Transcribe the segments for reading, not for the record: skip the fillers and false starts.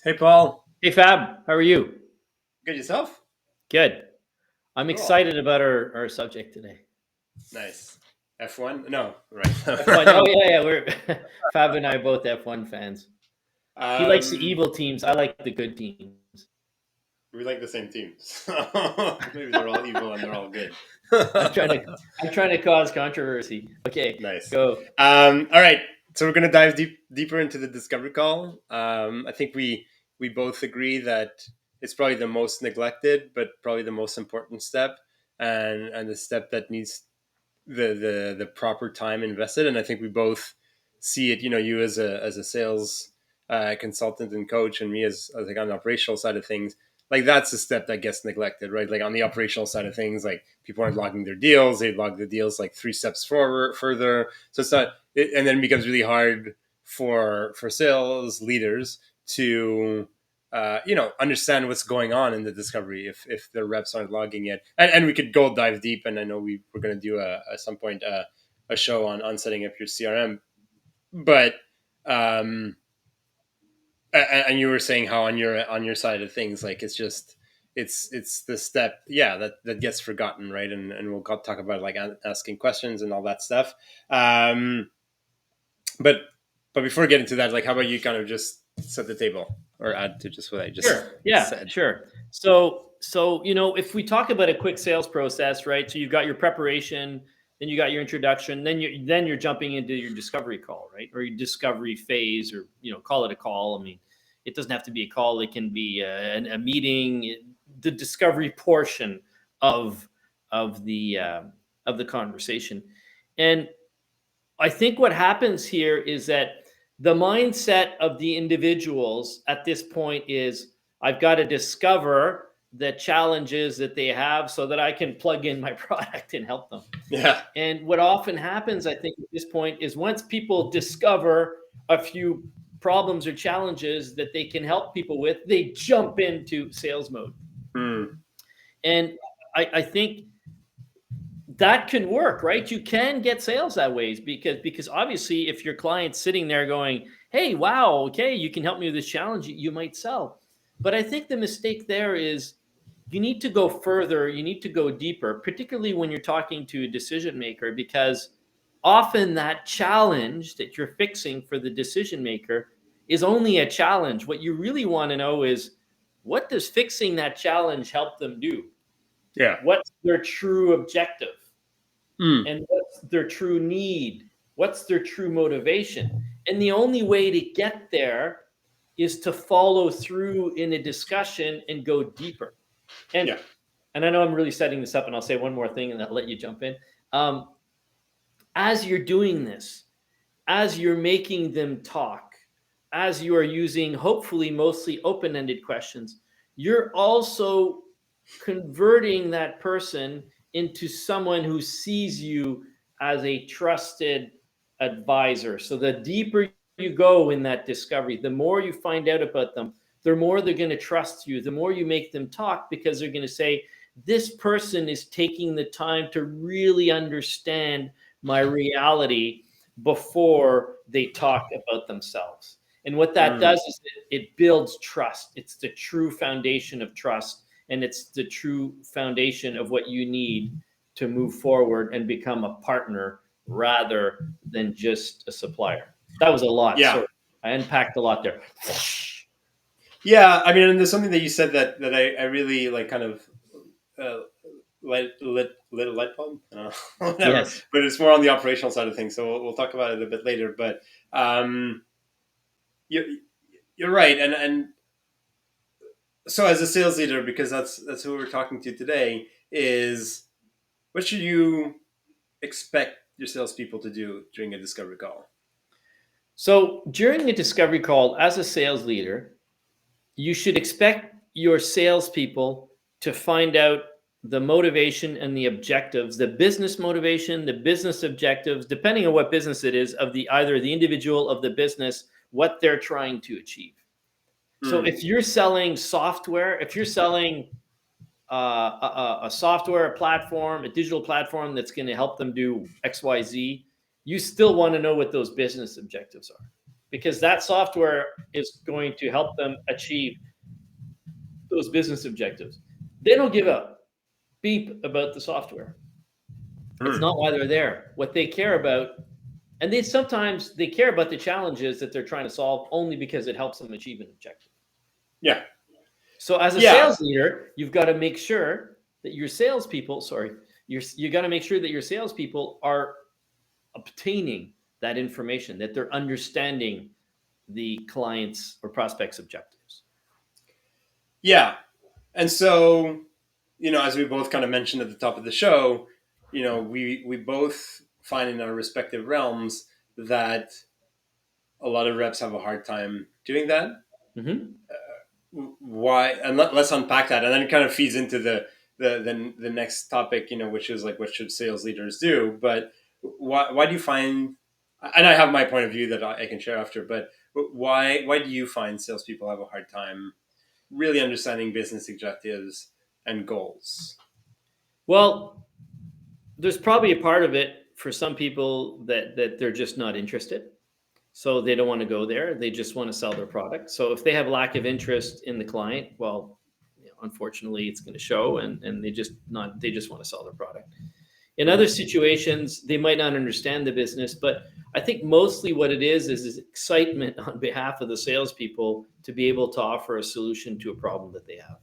Hey, Paul. Hey Fab, how are you? Good yourself? Good. I'm Cool. excited about our subject today. Nice. F1? No, right. F1. Oh yeah, We're Fab and I are both F1 fans. He likes the um, evil teams. I like the good teams. we like the same teams. So maybe they're all evil and they're all good. I'm trying to I'm trying to cause controversy. Okay, Nice. go. All right. So we're gonna dive deeper into the discovery call. I think we both agree that it's probably the most neglected, but probably the most important step, and the step that needs the proper time invested. And I think we both see it. You know, you as a sales consultant and coach, and me as like on the operational side of things. Like that's the step that gets neglected, right? Like on the operational side of things, like people aren't logging their deals; they log the deals like three steps forward, further. So it's not, and then it becomes really hard for sales leaders to understand what's going on in the discovery if the reps aren't logging it. And we could go dive deep. And I know we're going to do at some point a show on setting up your CRM. But and you were saying how on your side of things, like it's just it's the step, yeah, that gets forgotten, right? And we'll talk about like asking questions and all that stuff. Um, but before getting to that, like, how about you kind of just set the table or add to just what I just Sure. Yeah, said? sure. So if we talk about a quick sales process, right? So you've got your preparation, then you got your introduction, then you're jumping into your discovery call, right? Or your discovery phase, or call it a call. I mean, it doesn't have to be a call; it can be a meeting. The discovery portion of of the uh, of the conversation, and I think what happens here is that the mindset of the individuals at this point is, I've got to discover the challenges that they have so that I can plug in my product and help them. Yeah. And what often happens, I think, at this point is once people discover a few problems or challenges that they can help people with, they jump into sales mode. Hmm. And I think that can work, right? You can get sales that ways because obviously if your client's sitting there going, "Hey, wow, okay, you can help me with this challenge," you might sell. But I think the mistake there is you need to go further, you need to go deeper, particularly when you're talking to a decision maker, because often that challenge that you're fixing for the decision maker is only a challenge. What you really want to know is, what does fixing that challenge help them do? Yeah. What's their true objective? Hmm. And what's their true need? What's their true motivation? And the only way to get there is to follow through in a discussion and go deeper. And Yeah. and I know I'm really setting this up, and I'll say one more thing, and I'll let you jump in. Um, as you're doing this, as you're making them talk, as you are using hopefully mostly open-ended questions, you're also converting that person into someone who sees you as a trusted advisor. So the deeper you go in that discovery, the more you find out about them, the more they're going to trust you, the more you make them talk, because they're going to say, this person is taking the time to really understand my reality before they talk about themselves. And what that Hmm. does is it builds trust. It's the true foundation of trust, and it's the true foundation of what you need to move forward and become a partner rather than just a supplier. That was a lot. Yeah. Sorry, I unpacked a lot there. Yeah. I mean, and there's something that you said that I really like, kind of uh, lit a light bulb, whatever. Yes. But it's more on the operational side of things, so we'll talk about it a bit later. But um, you, you're right, and so as a sales leader, because that's who we're talking to today, is what should you expect your salespeople to do during a discovery call? So during a discovery call, as a sales leader, you should expect your salespeople to find out the motivation and the objectives, the business motivation, the business objectives, depending on what business it is, of the either the individual of the business, what they're trying to achieve. So Hmm. if you're selling software, if you're selling a software, a platform, a digital platform that's going to help them do XYZ, you still want to know what those business objectives are. because that software is going to help them achieve those business objectives. They don't give a beep about the software. It's Hmm. not why they're there. What they care about, and they sometimes they care about the challenges that they're trying to solve only because it helps them achieve an objective. Yeah. So as a Yeah. sales leader, you've got to make sure that your salespeople, you got to make sure that your salespeople are obtaining that information, that they're understanding the client's or prospect's objectives. Yeah. And so, as we both kind of mentioned at the top of the show, we both find in our respective realms that a lot of reps have a hard time doing that. Mm-hmm. Why? And let's unpack that, and then it kind of feeds into the next topic, which is like what should sales leaders do. But why do you find? And I have my point of view that I can share after. But why do you find salespeople have a hard time really understanding business objectives and goals? Well, there's probably a part of it for some people that they're just not interested. So they don't want to go there. They just want to sell their product. So if they have lack of interest in the client, well, unfortunately, it's going to show, and they just want to sell their product. In other situations, they might not understand the business, but I think mostly what it is excitement on behalf of the salespeople to be able to offer a solution to a problem that they have.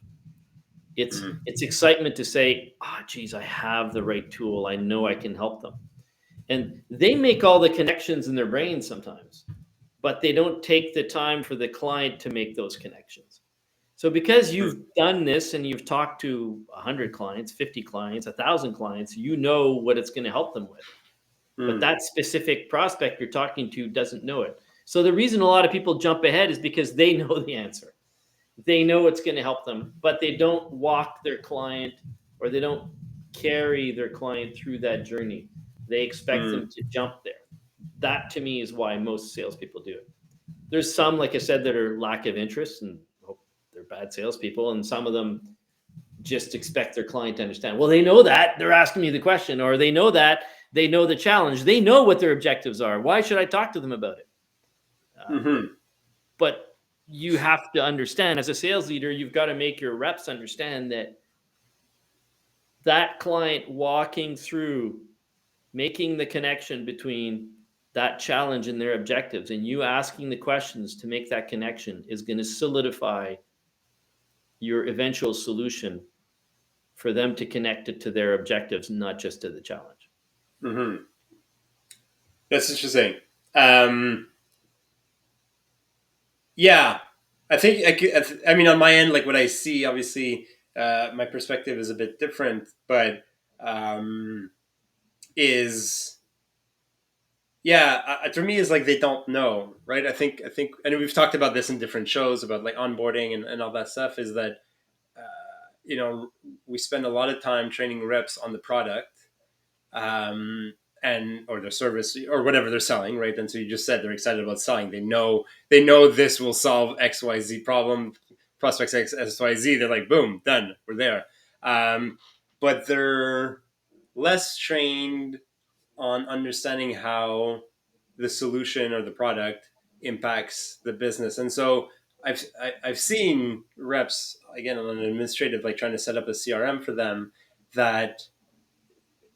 Mhm. It's excitement to say, "Ah, oh, geez, I have the right tool. I know I can help them." And they make all the connections in their brain sometimes, but they don't take the time for the client to make those connections. So because Mhm. you've done this and you've talked to 100 clients, 50 clients, 1,000 clients, you know what it's going to help them with. But Mhm. that specific prospect you're talking to doesn't know it. So the reason a lot of people jump ahead is because they know the answer. They know it's going to help them, but they don't walk their client, or they don't carry their client through that journey. They expect them Mhm. to jump there. That to me is why most salespeople do it. There's some, like I said, that are lack of interest and they're bad salespeople, and some of them just expect their client to understand. Well, they know that they're asking me the question, or they know that they know the challenge. They know what their objectives are. Why should I talk to them about it? Mhm. But you have to understand, as a sales leader, you've got to make your reps understand that that client walking through, making the connection between that challenge and their objectives, and you asking the questions to make that connection is going to solidify your eventual solution for them to connect it to their objectives, not just to the challenge. Mhm. That's interesting. Um, yeah, I think I mean, on my end, like what I see, obviously, my perspective is a bit different, but um, is yeah, for me is like they don't know, right? I think, and we've talked about this in different shows about like onboarding and all that stuff. Is that uh, you know we spend a lot of time training reps on the product, um, and or their service or whatever they're selling, right? And so you just said they're excited about selling. They know this will solve XYZ problem. Prospects XYZ. They're like, boom, done. We're there. Um, but they're less trained on understanding how the solution or the product impacts the business. And so I've seen reps again on an administrative, like trying to set up a CRM for them, that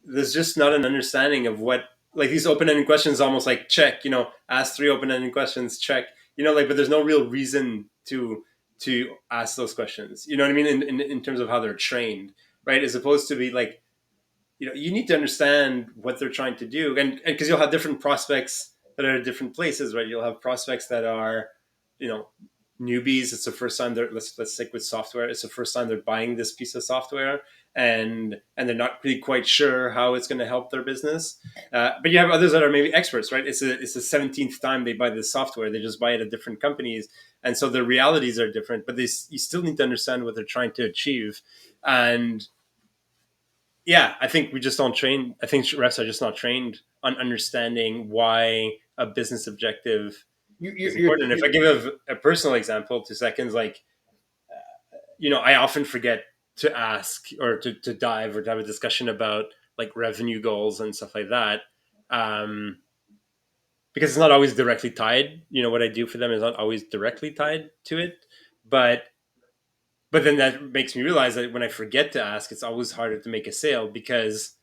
there's just not an understanding of what, like, these open-ended questions, almost like check, ask three open-ended questions, check, like, but there's no real reason to ask those questions, you know what I mean, in terms of how they're trained, right? As opposed to be like, you need to understand what they're trying to do, and because you'll have different prospects that are at different places, right? You'll have prospects that are, you know, newbies. It's the first time they're, let's stick with software. It's the first time they're buying this piece of software, and they're not really quite sure how it's going to help their business. But you have others that are maybe experts, right? It's the 17th time they buy this software. They just buy it at different companies, and so the realities are different. But you still need to understand what they're trying to achieve, and yeah, I think we just don't train. I think reps are just not trained on understanding why a business objective is important. If I give a personal example, 2 seconds, like, I often forget to ask or to dive or to have a discussion about like revenue goals and stuff like that. Um, because it's not always directly tied. What I do for them is not always directly tied to it, but then that makes me realize that when I forget to ask, it's always harder to make a sale because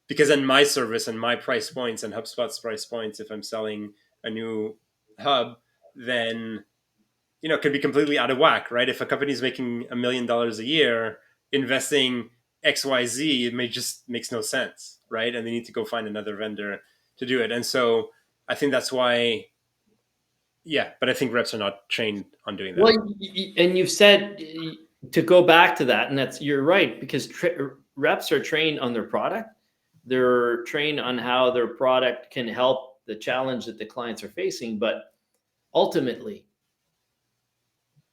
in my service and my price points and HubSpot's price points, if I'm selling a new hub, then it could be completely out of whack, right? If a company is making $1 million a year, investing XYZ, it just makes no sense, right? And they need to go find another vendor to do it. And so I think that's why, yeah, but I think reps are not trained on doing that. Well, and you've said to go back to that, and you're right, because reps are trained on their product. They're trained on how their product can help the challenge that the clients are facing. But ultimately,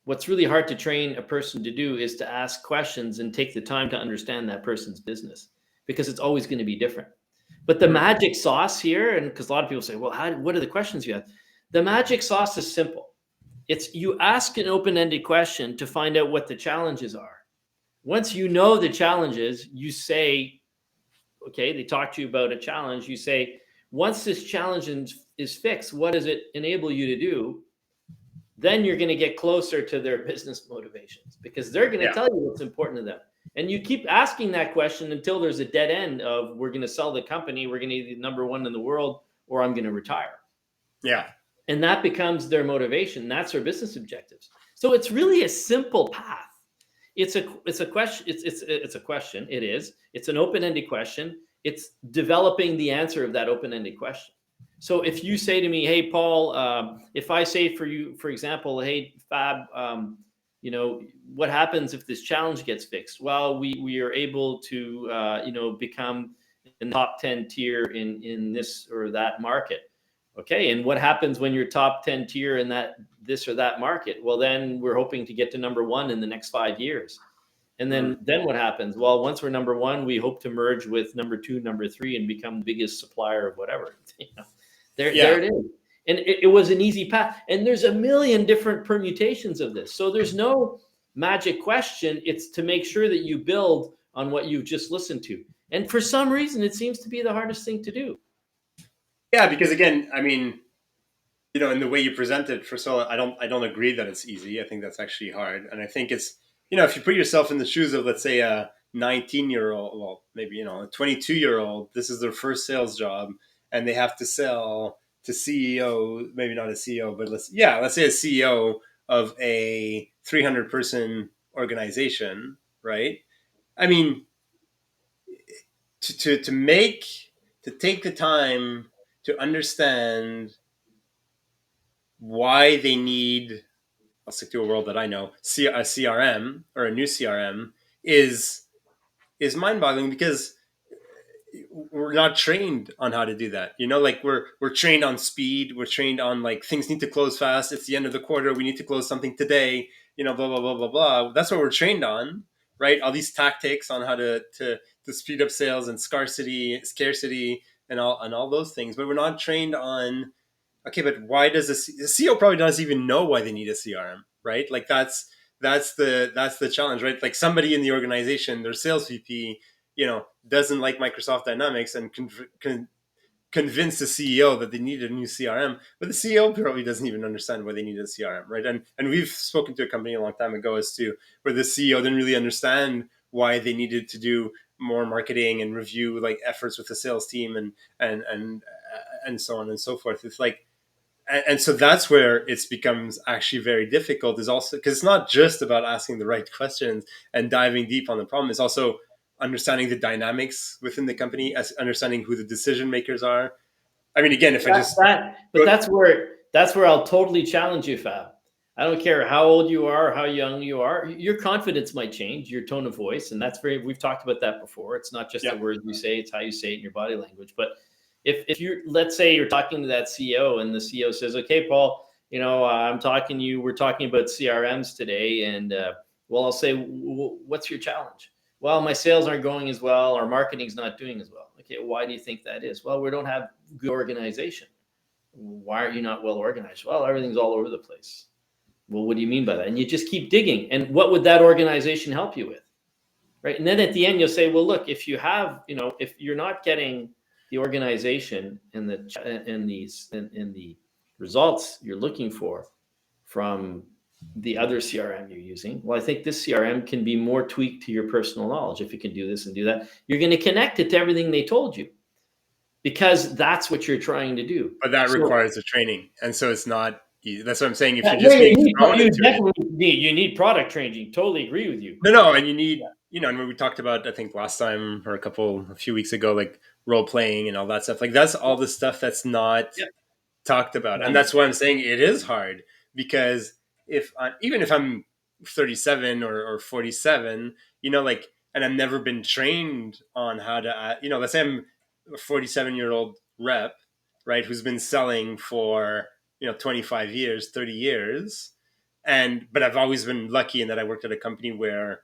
what's really hard to train a person to do is to ask questions and take the time to understand that person's business, because it's always going to be different. But the magic sauce here, and because a lot of people say, well, what are the questions you have? The magic sauce is simple. It's you ask an open-ended question to find out what the challenges are. Once you know the challenges, you say, okay, they talk to you about a challenge. You say, once this challenge is fixed, what does it enable you to do? Then you're going to get closer to their business motivations, because they're going to tell you what's important to them. And you keep asking that question until there's a dead end of, we're going to sell the company, we're going to be number one in the world, or I'm going to retire. Yeah. And that becomes their motivation. That's their business objectives. So it's really a simple path. It's a question. It's a question. It is. It's an open-ended question. It's developing the answer of that open-ended question. So if you say to me, hey, Paul, if I say for you, for example, hey, Fab, what happens if this challenge gets fixed? Well, we are able to, become in the top 10 tier in this or that market. Okay, and what happens when you're top 10 tier in this or that market? Well, then we're hoping to get to number one in the next 5 years. And then what happens? Well, once we're number one, we hope to merge with number two, number three, and become the biggest supplier of whatever. There it is. And it was an easy path. And there's a million different permutations of this. So there's no magic question. It's to make sure that you build on what you've just listened to. And for some reason, it seems to be the hardest thing to do. Yeah, because again, I mean, in the way you present it, first of all, I don't agree that it's easy. I think that's actually hard. And I think it's, if you put yourself in the shoes of, let's say, a 19-year-old, well, maybe, a 22-year-old, this is their first sales job, and they have to sell to CEO, maybe not a CEO, but let's say a CEO of a 300-person organization, right? I mean, to take the time to understand why they need, I'll stick to a world that I know, a CRM or a new CRM is mind-boggling, because we're not trained on how to do that. Like we're trained on speed. We're trained on, like, things need to close fast. It's the end of the quarter. We need to close something today. Blah, blah, blah, blah, blah. That's what we're trained on, right? All these tactics on how to speed up sales and scarcity, and all those things. But we're not trained on, okay, but why does the CEO probably doesn't even know why they need a CRM, right? Like that's the challenge, right? Like somebody in the organization, their sales VP, doesn't like Microsoft Dynamics and convince the CEO that they need a new CRM, but the CEO probably doesn't even understand why they need a CRM, right? And we've spoken to a company a long time ago as to where the CEO didn't really understand why they needed to do more marketing and review, like, efforts with the sales team and so on and so forth. It's like, and so that's where it becomes actually very difficult, is also because it's not just about asking the right questions and diving deep on the problem. It's also understanding the dynamics within the company, as understanding who the decision makers are. I mean, again, that's where I'll totally challenge you, Fab. I don't care how old you are, how young you are. Your confidence might change, your tone of voice, and we've talked about that before. It's not just the words you say; it's how you say it in your body language. But if you, let's say you're talking to that CEO, and the CEO says, "Okay, Paul, I'm talking to you. We're talking about CRMs today, and well, I'll say, what's your challenge? Well, my sales aren't going as well. Our marketing's not doing as well. Okay, why do you think that is? Well, we don't have good organization. Why are you not well organized? Well, everything's all over the place. Well, what do you mean by that? And you just keep digging. And what would that organization help you with? Right. And then at the end, you'll say, well, look, if you have, if you're not getting the organization and the results you're looking for from the other CRM you're using. Well, I think this CRM can be more tweaked to your personal knowledge. If you can do this and do that, you're going to connect it to everything they told you, because that's what you're trying to do. But that So, requires the training, and so it's not easy. That's what I'm saying. If yeah, you're just being you thrown into it, definitely need product training. Totally agree with you. no, and you need, and when we talked about, I think last time or a few weeks ago, like role playing and all that stuff, like that's all the stuff that's not Yeah. talked about, and that's why I'm saying it is hard, because even if I'm 37 or 47, like, and I've never been trained on how to, let's say I'm a 47-year-old rep, right, who's been selling for 25 years, 30 years, but I've always been lucky in that I worked at a company where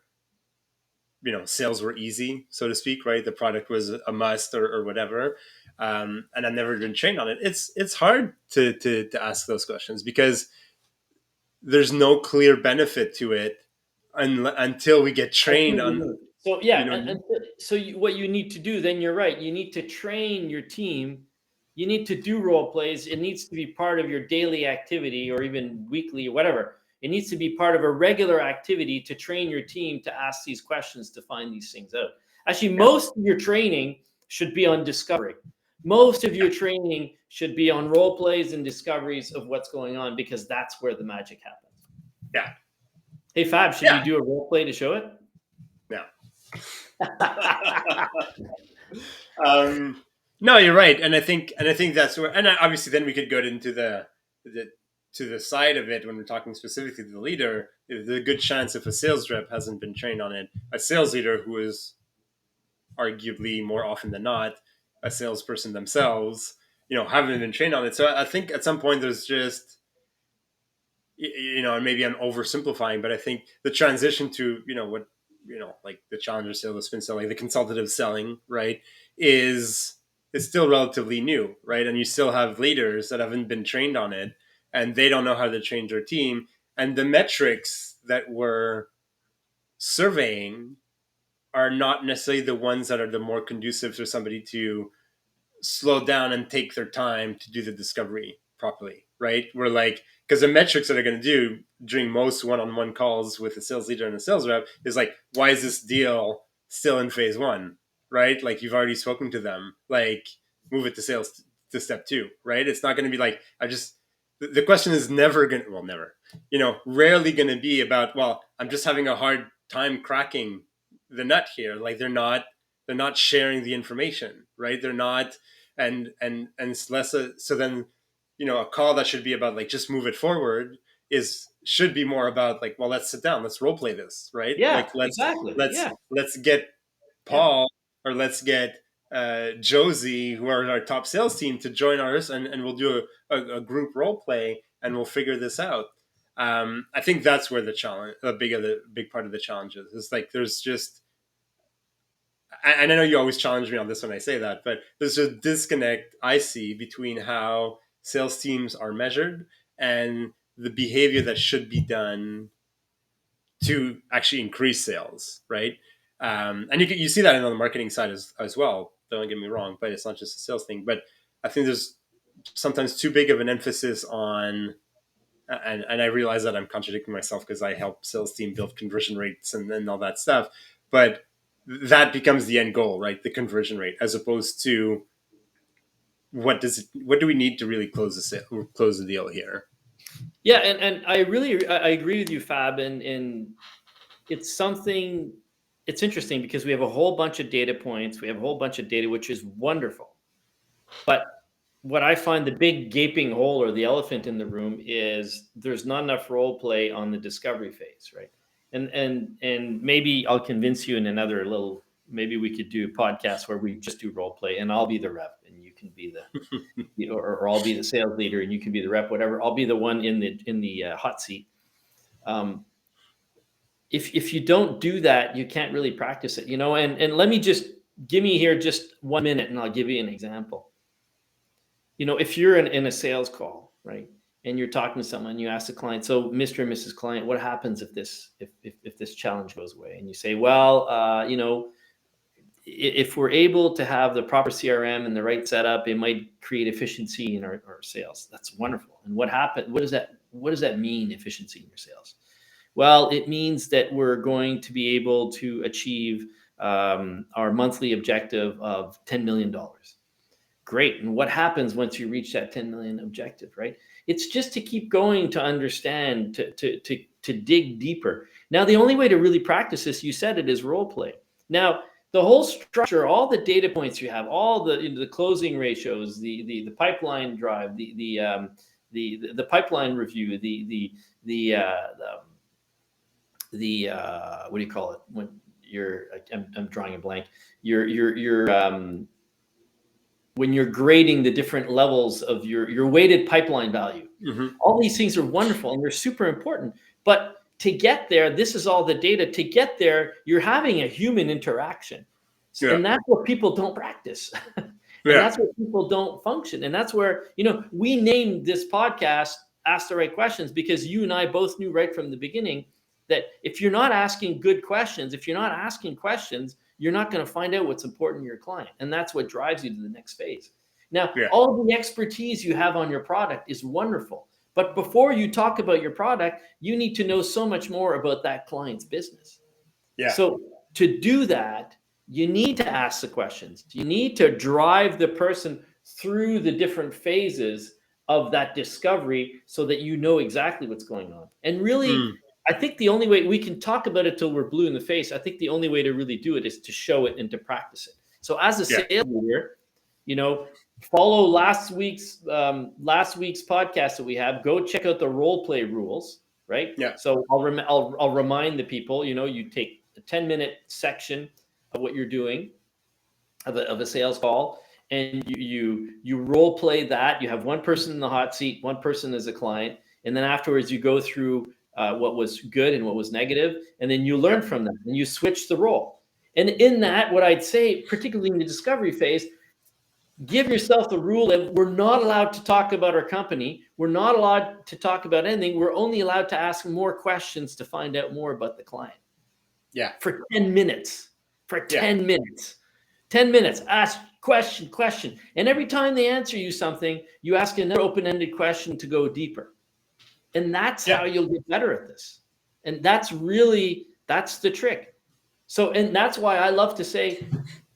sales were easy, so to speak, right? The product was a must or whatever. And I've never been trained on it. It's hard to ask those questions, because there's no clear benefit to it until we get trained on. So yeah, You know, what you need to do, then you're right. You need to train your team. You need to do role plays. It needs to be part of your daily activity, or even weekly, or whatever. It needs to be part of a regular activity to train your team to ask these questions, to find these things out. Actually, most of your training should be on discovery. Most of your training should be on role plays and discoveries of what's going on, because that's where the magic happens. Yeah. Hey, Fab, should you do a role play to show it? No. No, you're right, and I think that's where, and obviously then we could go into the side of it when we're talking specifically to the leader. There's a good chance, if a sales rep hasn't been trained on it, a sales leader who is arguably more often than not a salesperson themselves, haven't been trained on it. So I think at some point there's just, and maybe I'm oversimplifying, but I think the transition to, what, like the challenger sale, the spin selling, the consultative selling, right, is still relatively new, right? And you still have leaders that haven't been trained on it, and they don't know how to train their team. And the metrics that we're surveying are not necessarily the ones that are the more conducive for somebody to slow down and take their time to do the discovery properly, right? We're like, because the metrics that are going to do during most one-on-one calls with a sales leader and a sales rep is like, why is this deal still in phase one, right? Like, you've already spoken to them, like, move it to sales to step two, right? It's not going to be like, the question is never going to, well, never, rarely going to be about, well, I'm just having a hard time cracking the nut here. Like, they're not sharing the information, right? They're not, and it's less so then, a call that should be about like, just move it forward should be more about like, well, let's sit down, let's role play this, right? Yeah, Like, exactly. let's get Paul, or let's get Josie, who are our top sales team, to join ours, and we'll do a group role play, and we'll figure this out. I think that's where the challenge, a big part of the challenge is. It's like, there's just, and I know you always challenge me on this when I say that, but there's a disconnect I see between how sales teams are measured and the behavior that should be done to actually increase sales, right? And you see that on the marketing side as well. Don't get me wrong, but it's not just a sales thing. But I think there's sometimes too big of an emphasis on, and I realize that I'm contradicting myself because I help sales team build conversion rates and all that stuff. But that becomes the end goal, right? The conversion rate, as opposed to what do we need to really close the deal here? Yeah, and I agree with you, Fab, and it's something. It's interesting because we have a whole bunch of data points. We have a whole bunch of data, which is wonderful. But what I find the big gaping hole, or the elephant in the room, is there's not enough role play on the discovery phase, right? And maybe I'll convince you in another little. Maybe we could do a podcast where we just do role play, and I'll be the rep, and you can be the, or I'll be the sales leader, and you can be the rep, whatever. I'll be the one in the hot seat. If you don't do that, you can't really practice it, And let me just give me here just 1 minute, and I'll give you an example. If you're in a sales call, right, and you're talking to someone, you ask the client, so Mr. and Mrs. Client, what happens if this challenge goes away? And you say, well, if we're able to have the proper CRM and the right setup, it might create efficiency in our sales. That's wonderful. And what happened? What does that mean, efficiency in your sales? Well, it means that we're going to be able to achieve our monthly objective of $10 million. Great. And what happens once you reach that 10 million objective, right? It's just to keep going, to understand, to dig deeper. Now, the only way to really practice this, you said it, is role play. Now, the whole structure, all the data points you have, all the closing ratios, the pipeline drive, the pipeline review, the what do you call it when I'm drawing a blank. When you're grading the different levels of your weighted pipeline value. Mm-hmm. All these things are wonderful and they're super important. But to get there, this is all the data. To get there, you're having a human interaction. Yeah. And that's what people don't practice. And that's where people don't function. And that's where, we named this podcast Ask the Right Questions, because you and I both knew right from the beginning that if you're not asking good questions, if you're not asking questions, you're not going to find out what's important to your client. And that's what drives you to the next phase. Now, all the expertise you have on your product is wonderful. But before you talk about your product, you need to know so much more about that client's business. Yeah. So to do that, you need to ask the questions. You need to drive the person through the different phases of that discovery so that you know exactly what's going on. And really, I think the only way we can talk about it till we're blue in the face, I think the only way to really do it is to show it and to practice it. So as a sales leader, follow last week's podcast that we have. Go check out the role play rules, right? Yeah. So I'll remind the people. You take a 10-minute section of what you're doing of a sales call, and you role play that. You have one person in the hot seat, one person as a client, and then afterwards you go through what was good and what was negative, and then you learn from them and you switch the role. And in that, what I'd say, particularly in the discovery phase, give yourself the rule that we're not allowed to talk about our company. We're not allowed to talk about anything. We're only allowed to ask more questions to find out more about the client. Yeah. For 10 minutes. 10 minutes. 10 minutes. Ask question. And every time they answer you something, you ask another open-ended question to go deeper. And that's how you'll get better at this. And that's the trick. So, and that's why I love to say,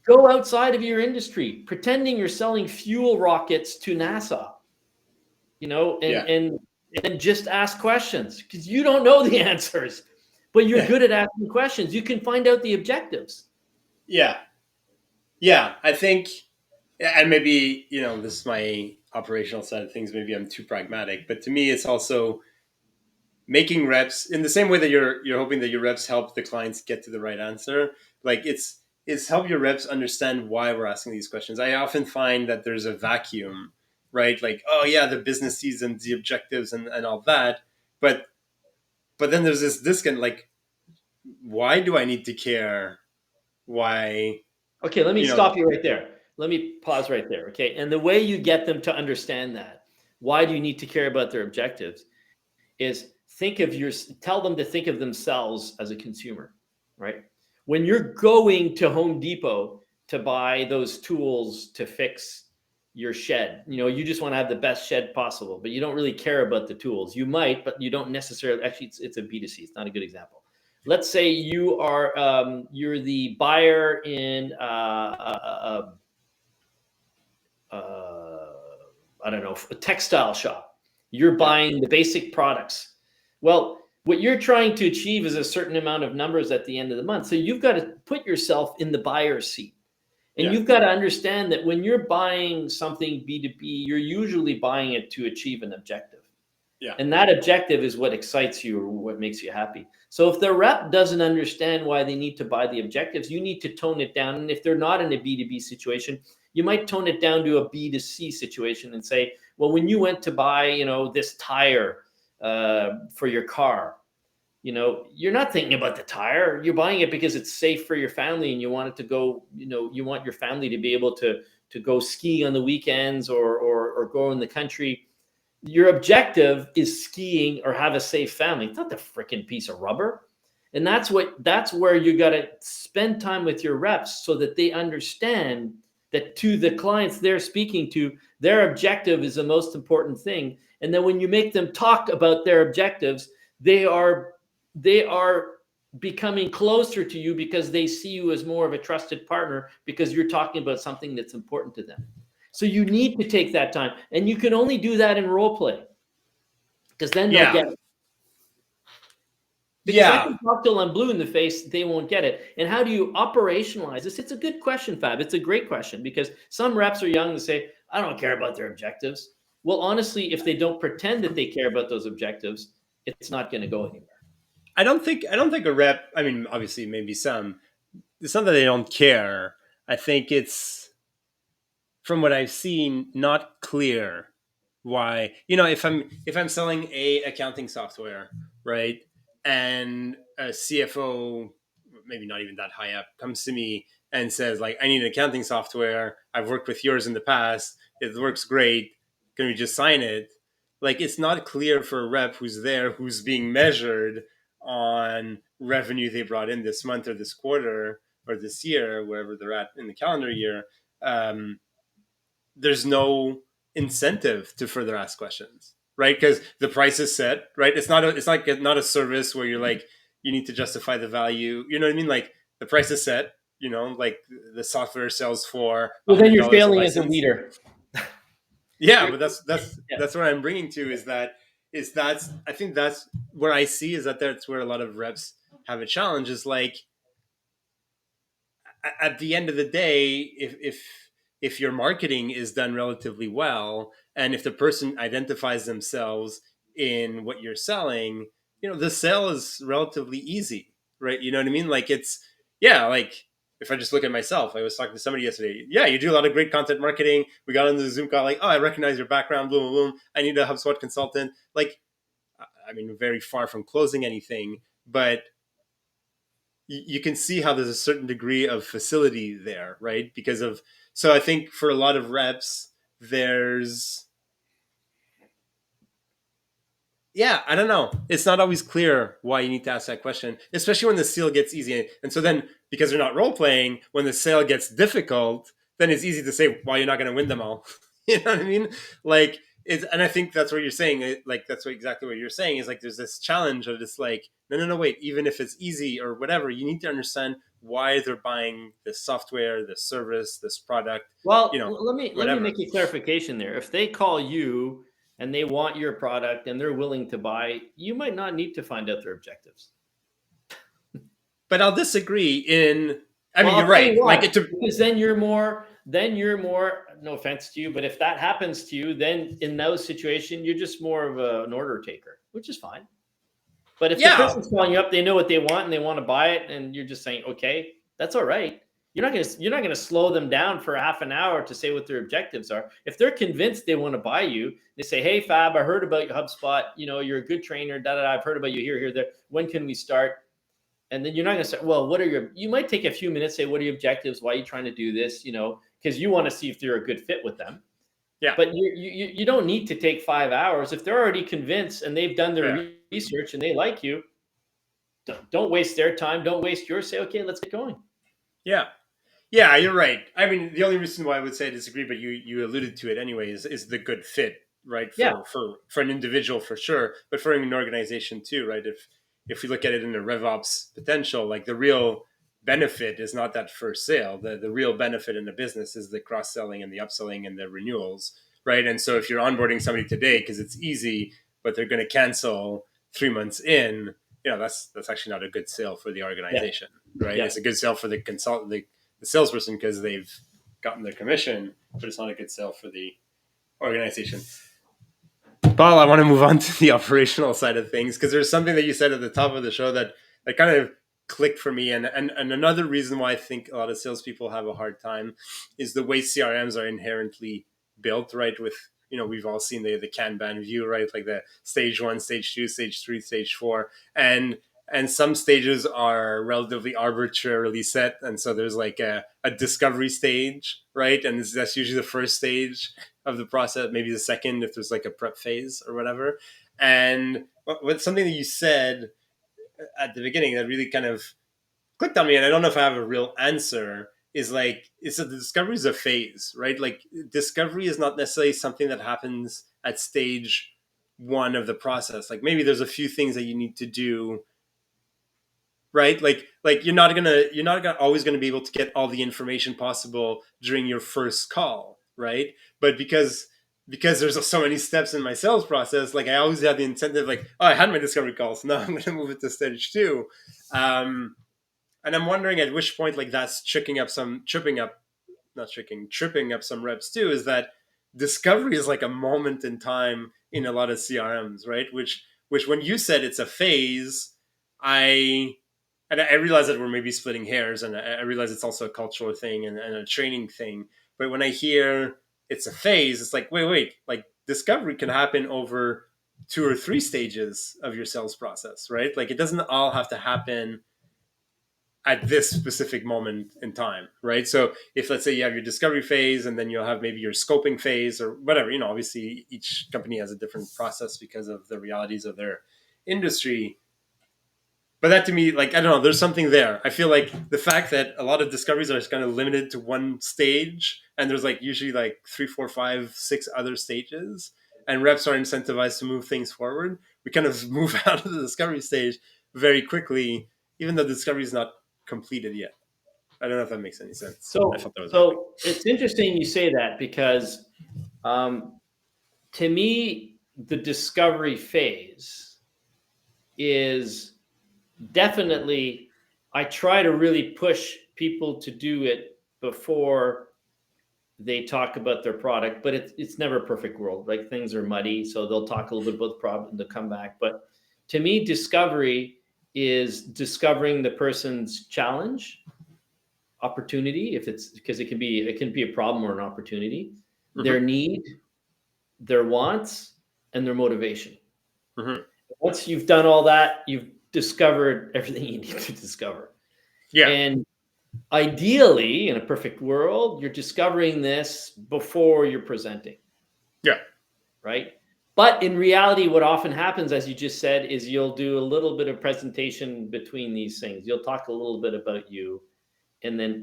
go outside of your industry, pretending you're selling fuel rockets to NASA, and just ask questions, because you don't know the answers, but you're good at asking questions. You can find out the objectives. Yeah. I think, and maybe, this is my operational side of things. Maybe I'm too pragmatic, but to me, it's also making reps in the same way that you're hoping that your reps help the clients get to the right answer. Like it's help your reps understand why we're asking these questions. I often find that there's a vacuum, right? Like, oh yeah, the business seasons, the objectives and all that. But then there's this disconnect, like, why do I need to care? Why? Okay, let me stop you right there. Let me pause right there. Okay. And the way you get them to understand that, why do you need to care about their objectives, is tell them to think of themselves as a consumer, right? When you're going to Home Depot to buy those tools to fix your shed, you just want to have the best shed possible, but you don't really care about the tools. You might, but you don't necessarily. Actually, it's a B2C. It's not a good example. Let's say you are you're the buyer in I don't know, a textile shop. You're buying the basic products. Well, what you're trying to achieve is a certain amount of numbers at the end of the month. So you've got to put yourself in the buyer's seat. And you've got to understand that when you're buying something B2B, you're usually buying it to achieve an objective. Yeah. And that objective is what excites you or what makes you happy. So if the rep doesn't understand why they need to buy the objectives, you need to tone it down. And if they're not in a B2B situation, you might tone it down to a B2C situation and say, well, when you went to buy, this tire for your car, you're not thinking about the tire. You're buying it because it's safe for your family and you want it to go, you want your family to be able to go ski on the weekends or go in the country. Your objective is skiing or have a safe family. It's not the freaking piece of rubber. And that's where you got to spend time with your reps so that they understand that to the clients they're speaking to, their objective is the most important thing. And then when you make them talk about their objectives, they are becoming closer to you because they see you as more of a trusted partner because you're talking about something that's important to them. So you need to take that time, and you can only do that in role play because then they'll Yeah. get it. Because I Yeah. can talk till I'm blue in the face, they won't get it. And how do you operationalize this? It's a good question, Fab. It's a great question because some reps are young to say, I don't care about their objectives. Well, honestly, if they don't pretend that they care about those objectives, it's not going to go anywhere. I don't think a rep. I mean, obviously, maybe some. It's not that they don't care. I think it's, from what I've seen, not clear why. If I'm selling a accounting software, right, and a CFO, maybe not even that high up, comes to me and says like, I need an accounting software. I've worked with yours in the past. It works great. Can we just sign it? Like, it's not clear for a rep who's there, who's being measured on revenue they brought in this month or this quarter or this year, wherever they're at in the calendar year. Um, there's no incentive to further ask questions, right? Because the price is set, right? It's like not a service where you're like, you need to justify the value. You know what I mean? Like, the price is set. Like the software sells for a Well, then hundred you're dollars a failing as a license. leader. Yeah, You're, but that's yeah. that's what I'm bringing to, is that's I think that's where I see, is that that's where a lot of reps have a challenge, is like, at the end of the day, if your marketing is done relatively well, and if the person identifies themselves in what you're selling, the sale is relatively easy, right? You know what I mean? Like, it's, yeah, like, if I just look at myself, I was talking to somebody yesterday. Yeah, you do a lot of great content marketing. We got into the Zoom call, like, oh, I recognize your background, boom, boom, boom. I need a HubSpot consultant. Like, I mean, very far from closing anything, but you can see how there's a certain degree of facility there, right? Because of, so I think for a lot of reps, there's, yeah, I don't know. It's not always clear why you need to ask that question, especially when the sale gets easy. And so then, because they're not role playing, when the sale gets difficult, then it's easy to say, well, you're not going to win them all. You know what I mean? Like, it's, and I think that's what you're saying. Like, that's exactly what you're saying, is like, there's this challenge of this, like, no, no, no, wait, even if it's easy or whatever, you need to understand why they're buying this software, this service, this product, Well, let me whatever. make a clarification there. If they call you and they want your product and they're willing to buy, you might not need to find out their objectives. But I'll disagree in, I Well, mean, you're I'll tell right. you Like, why. it's a, Because then you're more, no offense to you, but if that happens to you, then in those situations, you're just more of an order taker, which is fine. But if the yeah, person's calling you up, they know what they want and they want to buy it, and you're just saying, okay, that's all right. You're not gonna slow them down for half an hour to say what their objectives are. If they're convinced they want to buy you, they say, hey Fab, I heard about your HubSpot. You're a good trainer. Da da da. I've heard about you here, there. When can we start? And then you're not going to say, well, you might take a few minutes, say, what are your objectives? Why are you trying to do this? Because you want to see if they're a good fit with them. yeah, But you don't need to take 5 hours. If they're already convinced and they've done their yeah, research and they like you, don't waste their time. Don't waste yours. Say, okay, let's get going. yeah. Yeah, you're right. I mean, the only reason why I would say I disagree, but you alluded to it anyway, is the good fit, right? Yeah. For an individual, for sure, but for an organization too, right? If we look at it in a RevOps potential, like, the real benefit is not that first sale. The real benefit in the business is the cross selling and the upselling and the renewals, right? And so if you're onboarding somebody today because it's easy, but they're going to cancel 3 months in, that's actually not a good sale for the Yeah. organization, right? Yeah. It's a good sale for the consultant, the salesperson, because they've gotten their commission, but it's not a good sell for the organization. Paul, I want to move on to the operational side of things, because there's something that you said at the top of the show that kind of clicked for me. And another reason why I think a lot of salespeople have a hard time is the way CRMs are inherently built, right? With, we've all seen the Kanban view, right? Like the stage 1, stage 2, stage 3, stage 4. And some stages are relatively arbitrarily set. And so there's like a discovery stage, right? And that's usually the first stage of the process, maybe the second if there's like a prep phase or whatever. And what something that you said at the beginning that really kind of clicked on me, and I don't know if I have a real answer, is like it's a, the discovery is a phase, right? Like discovery is not necessarily something that happens at stage one of the process. Like maybe there's a few things that you need to do, right? Like you're not gonna always gonna be able to get all the information possible during your first call, right? But because there's so many steps in my sales process, like I always have the incentive, like, oh, I had my discovery calls, now I'm gonna move it to stage two. And I'm wondering at which point, like that's tripping up some reps too, is that discovery is like a moment in time in a lot of CRMs, right? Which when you said it's a phase, I and I realize that we're maybe splitting hairs, and I realize it's also a cultural thing and a training thing. But when I hear it's a phase, it's like, wait, like discovery can happen over 2 or 3 stages of your sales process, right? Like it doesn't all have to happen at this specific moment in time, right? So if let's say you have your discovery phase and then you'll have maybe your scoping phase or whatever, obviously each company has a different process because of the realities of their industry. But that to me, like, I don't know, there's something there. I feel like the fact that a lot of discoveries are kind of limited to one stage and there's like usually like 3, 4, 5, 6 other stages and reps are incentivized to move things forward, we kind of move out of the discovery stage very quickly, even though the discovery is not completed yet. I don't know if that makes any sense. I thought that was So it's interesting you say that because to me, the discovery phase is definitely, I try to really push people to do it before they talk about their product, but it's never a perfect world. Like things are muddy, so they'll talk a little bit about the problem to come back. But to me, discovery is discovering the person's challenge, opportunity, if it's because it can be a problem or an opportunity, their need, their wants, and their motivation. Once you've done all that, you've discovered everything you need to discover. Yeah. And ideally, in a perfect world, you're discovering this before you're presenting. Yeah. Right. But in reality, what often happens, as you just said, is you'll do a little bit of presentation between these things. You'll talk a little bit about you,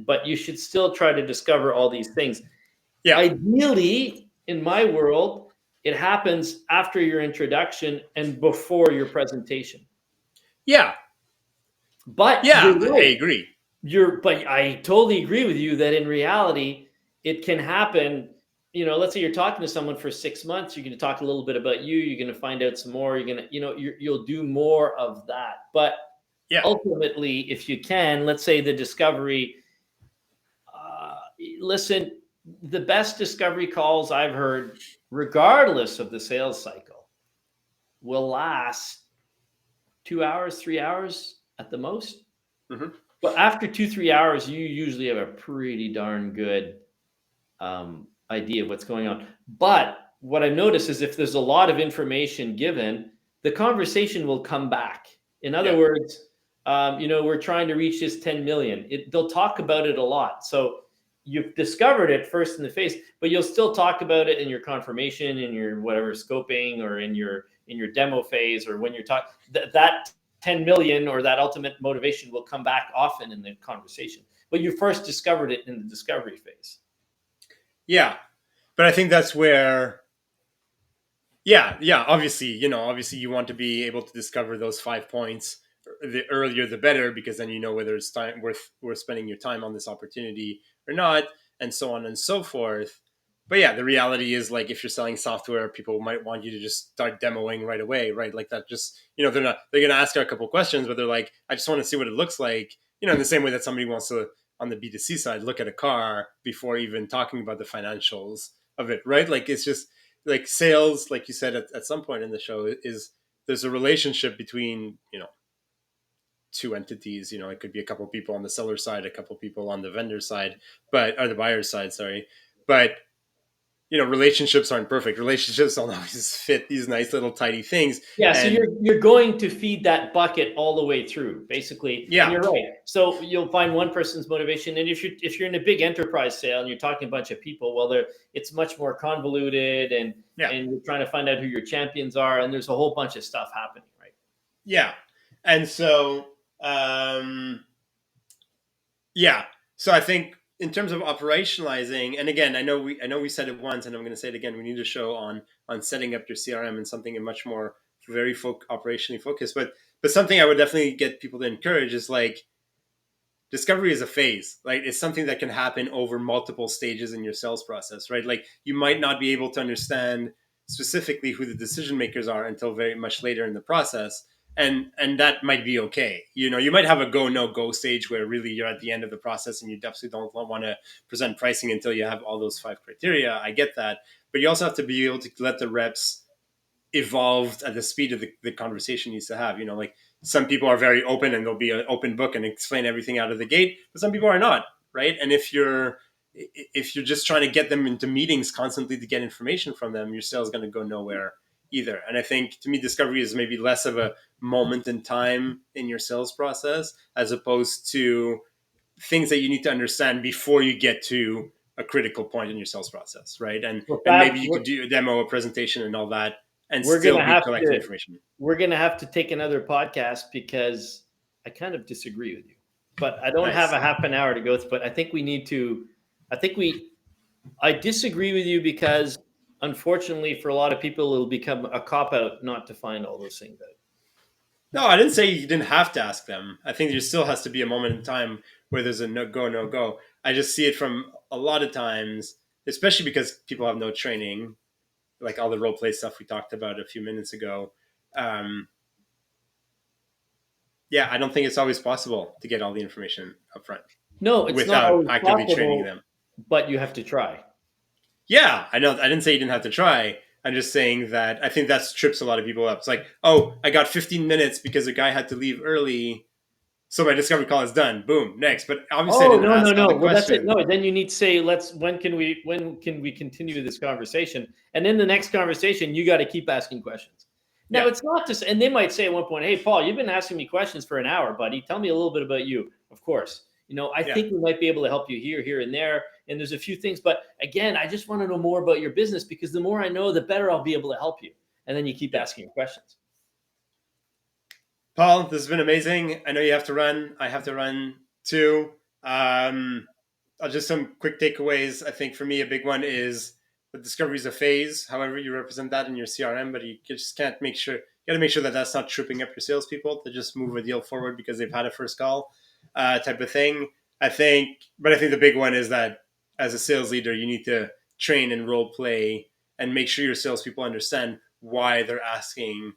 but you should still try to discover all these things. Yeah. Ideally, in my world, it happens after your introduction and before your presentation. Yeah. But yeah, you're right. I agree. But I totally agree with you that in reality, it can happen. Let's say you're talking to someone for 6 months, you're going to talk a little bit about you, you're going to find out some more, you're going to, you'll do more of that. But Yeah. ultimately, if you can, let's say the discovery, listen, the best discovery calls I've heard, regardless of the sales cycle, will last 2 hours, 3 hours at the most. But after 2-3 hours, you usually have a pretty darn good idea of what's going on. But what I've noticed is if there's a lot of information given, the conversation will come back. In other words, we're trying to reach this 10 million. They'll talk about it a lot. So you've discovered it first in the face, but you'll still talk about it in your confirmation, in your whatever scoping, or in your demo phase, or when you're talking that 10 million or that ultimate motivation will come back often in the conversation. But you first discovered it in the discovery phase. Yeah. But I think that's where, obviously you want to be able to discover those 5 points. The earlier the better, because then whether it's time worth spending your time on this opportunity or not, and so on and so forth. But yeah, the reality is, like, if you're selling software, people might want you to just start demoing right away, right? Like that, just they're going to ask a couple questions, but they're like, I just want to see what it looks like, in the same way that somebody wants to, on the B2C side, look at a car before even talking about the financials of it, right? Like it's just like sales, like you said at some point in the show, is there's a relationship between two entities. It could be a couple of people on the seller side, a couple of people on the vendor side, or the buyer side, sorry. But relationships aren't perfect. Relationships don't always fit these nice little tidy things. Yeah, so you're going to feed that bucket all the way through, basically. Yeah, and you're right. So you'll find one person's motivation, and if you're in a big enterprise sale and you're talking a bunch of people, well, it's much more convoluted, and you're trying to find out who your champions are, and there's a whole bunch of stuff happening, right? Yeah, And so, yeah. So I think in terms of operationalizing, and again, I know we said it once, and I'm going to say it again. We need to show on setting up your CRM and something much more very operationally focused. But something I would definitely get people to encourage is like discovery is a phase. Like it's something that can happen over multiple stages in your sales process, right? Like you might not be able to understand specifically who the decision makers are until very much later in the process, and that might be okay. You know, you might have a go no go stage where really you're at the end of the process and you definitely don't want to present pricing until you have all those 5 criteria. I get that, but you also have to be able to let the reps evolve at the speed of the conversation needs to have. You know, like some people are very open and they'll be an open book and explain everything out of the gate, but some people are not, right? And if you're just trying to get them into meetings constantly to get information from them, your sales is going to go nowhere either. And I think to me, discovery is maybe less of a moment in time in your sales process as opposed to things that you need to understand before you get to a critical point in your sales process, right? Well, And Fab, maybe you could do a demo, a presentation, and all that, and we're still gonna be have collecting to information. we're gonna have to take another podcast because I kind of disagree with you. But I don't have Nice. a half an hour to go through. But I think we need to. I think we. I disagree with you because unfortunately, for a lot of people, it'll become a cop out not to find all those things out. No, I didn't say you didn't have to ask them. I think there still has to be a moment in time where there's a no go. I just see it from a lot of times, especially because people have no training, like all the role play stuff we talked about a few minutes ago. Um, yeah, I don't think it's always possible to get all the information up front No, it's not without always actively training possible, them. but you have to try. Yeah, I know. I didn't say you didn't have to try. I'm just saying that I think that trips a lot of people up. It's like, oh, I got 15 minutes because the guy had to leave early, so my discovery call is done. Boom, next. But obviously, I Oh, didn't no, no, ask all no. the Well, that's it. questions. No, then you need to say, when can we continue this conversation? And in the next conversation, you got to keep asking questions. Now, Yeah, it's not just, and they might say at one point, "Hey, Paul, you've been asking me questions for an hour, buddy. Tell me a little bit about you." Of course, I yeah. think we might be able to help you here, and there. And there's a few things, but again, I just want to know more about your business because the more I know, the better I'll be able to help you. And then you keep Yeah. asking your questions. Paul, this has been amazing. I know you have to run. I have to run too. Just some quick takeaways. I think for me, a big one is the discovery is a phase. However, you represent that in your CRM, but you just can't make sure. You got to make sure that that's not tripping up your salespeople to just move a deal forward because they've had a first call, type of thing. I think the big one is that as a sales leader, you need to train and role play and make sure your salespeople understand why they're asking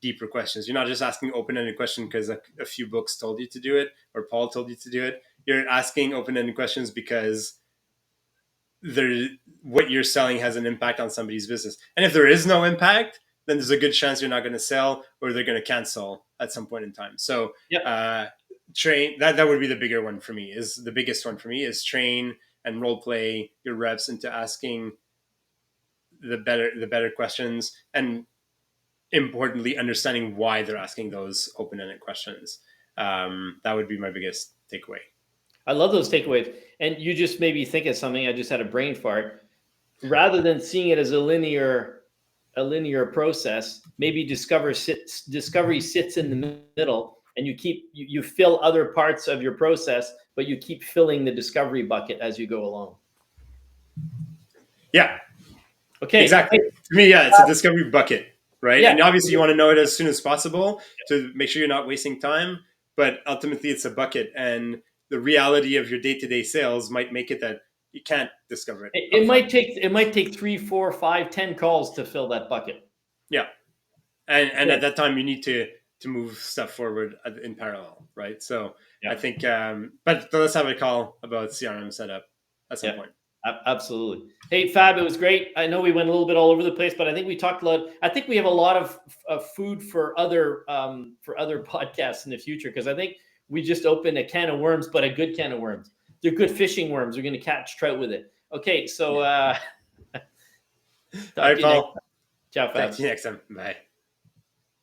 deeper questions. You're not just asking open-ended questions because a few books told you to do it or Paul told you to do it. You're asking open-ended questions because what you're selling has an impact on somebody's business. And if there is no impact, then there's a good chance you're not going to sell or they're going to cancel at some point in time. So Yep. train that would be the bigger one for me. Is the biggest one for me is train and role play your reps into asking the better questions and importantly understanding why they're asking those open-ended questions. That would be my biggest takeaway. I love those takeaways. And you just made me think of something. I just had a brain fart. Rather than seeing it as a linear process, maybe discovery sits in the middle, and you fill other parts of your process, but you keep filling the discovery bucket as you go along. Yeah, Okay. exactly. To me, yeah, it's a discovery bucket, right? Yeah. And obviously you want to know it as soon as possible to make sure you're not wasting time, but ultimately it's a bucket, and the reality of your day-to-day sales might make it that you can't discover it It upfront. might take 3, 4, 5, 10 calls to fill that bucket. Yeah, and Yeah. at that time you need to move stuff forward in parallel, right? So I Yeah. think, but let's have a call about CRM setup at some Yeah. point. Absolutely. Hey, Fab, it was great. I know we went a little bit all over the place, but I think we talked a lot. I think we have a lot of food for other podcasts in the future because I think we just opened a can of worms, but a good can of worms. They're good fishing worms. We're going to catch trout with it. Okay, so All talk right, to you next Paul. time. Ciao, Talk Fab. to you next time. Bye.